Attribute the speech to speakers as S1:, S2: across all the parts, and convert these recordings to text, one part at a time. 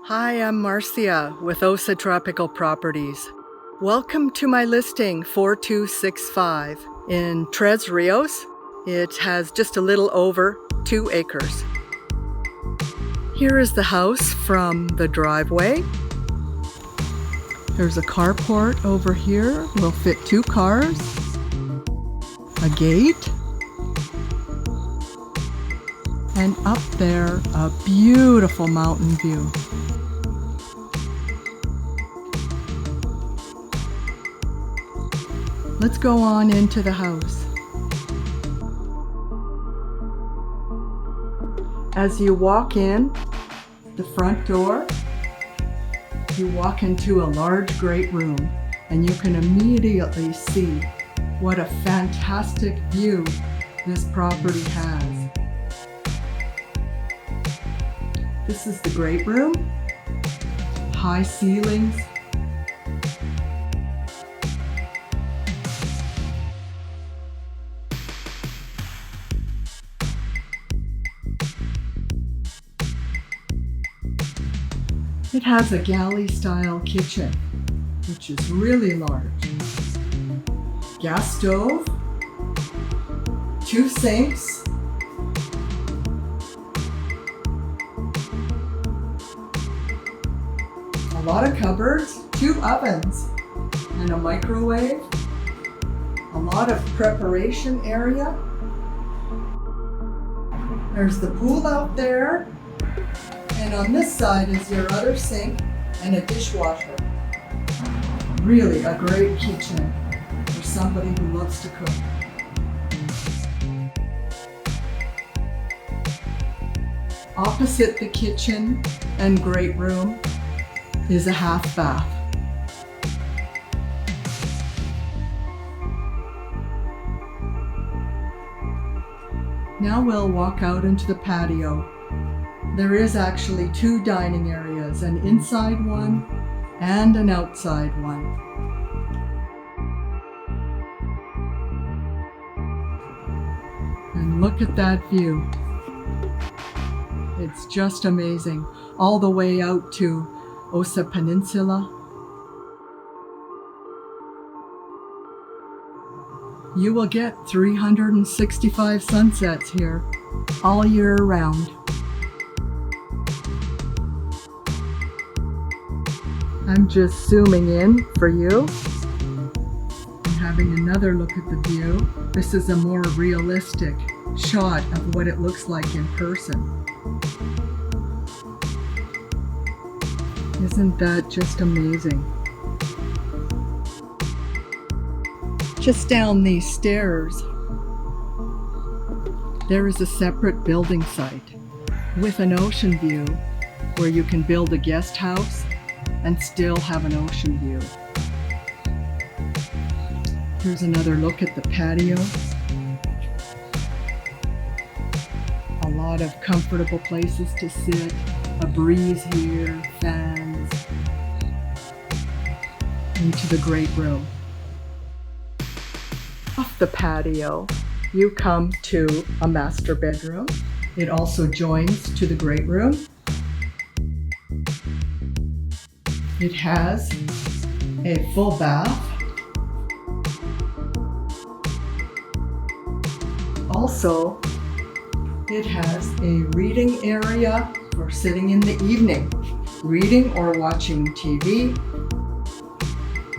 S1: Hi, I'm Marcia with OSA Tropical Properties. Welcome to my listing 4265 in Tres Rios. It has just a little over 2 acres. Here is the house from the driveway. There's a carport over here. Will fit 2 cars. A gate. And up there, a beautiful mountain view. Let's go on into the house. As you walk in the front door, you walk into a large great room, and you can immediately see what a fantastic view this property has. This is the great room, high ceilings. It has a galley-style kitchen, which is really large. Gas stove, 2 sinks, a lot of cupboards, 2 ovens, and a microwave, a lot of preparation area. There's the pool out there. And on this side is your other sink and a dishwasher. Really a great kitchen for somebody who loves to cook. Opposite the kitchen and great room is a half bath. Now we'll walk out into the patio. There is actually 2 dining areas, an inside one and an outside one. And look at that view. It's just amazing. All the way out to Osa Peninsula. You will get 365 sunsets here all year round. I'm just zooming in for you and having another look at the view. This is a more realistic shot of what it looks like in person. Isn't that just amazing? Just down these stairs, there is a separate building site with an ocean view where you can build a guest house and still have an ocean view. Here's another look at the patio. A lot of comfortable places to sit, a breeze here, fans. Into the great room. Off the patio, you come to a master bedroom. It also joins to the great room. It has a full bath. Also, it has a reading area for sitting in the evening, reading or watching TV.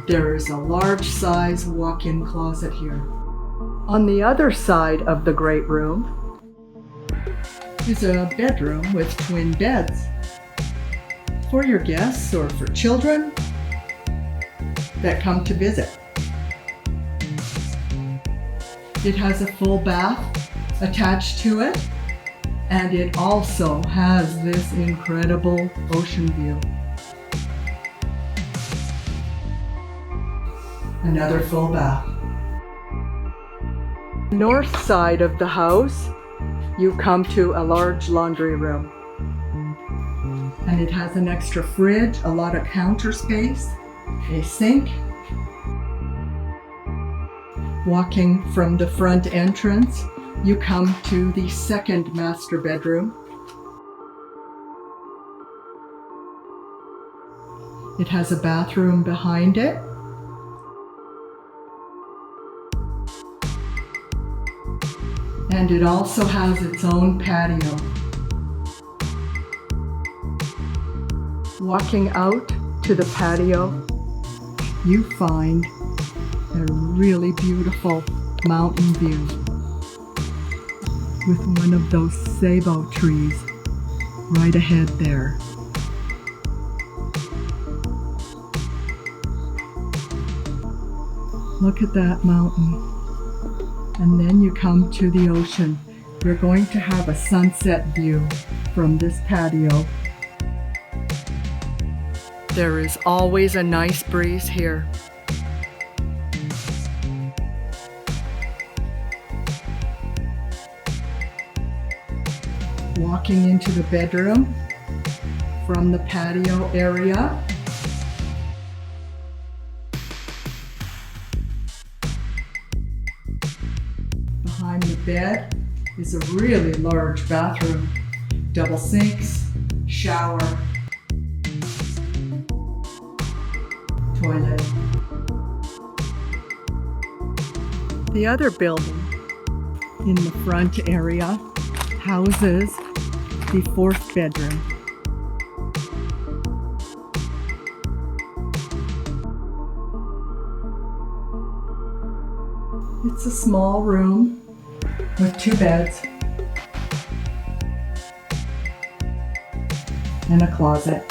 S1: There is a large size walk-in closet here. On the other side of the great room is a bedroom with twin beds. For your guests or for children that come to visit. It has a full bath attached to it, and it also has this incredible ocean view. Another full bath. North side of the house, you come to a large laundry room. And it has an extra fridge, a lot of counter space, a sink. Walking from the front entrance, you come to the second master bedroom. It has a bathroom behind it. And it also has its own patio. Walking out to the patio, you find a really beautiful mountain view with one of those ceibo trees right ahead there. Look at that mountain. And then you come to the ocean. You're going to have a sunset view from this patio. There is always a nice breeze here. Walking into the bedroom from the patio area. Behind the bed is a really large bathroom, double sinks, shower, toilet. The other building in the front area houses the fourth bedroom. It's a small room with 2 beds and a closet.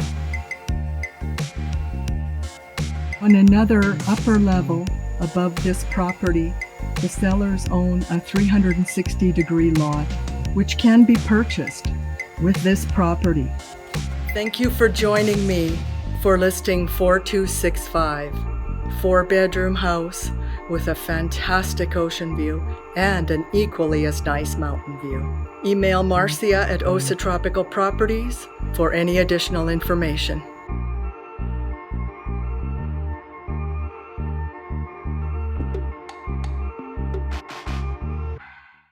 S1: On another upper level above this property, the sellers own a 360-degree lot, which can be purchased with this property. Thank you for joining me for listing 4265, 4-bedroom house with a fantastic ocean view and an equally as nice mountain view. Email Marcia at Osa Tropical Properties for any additional information.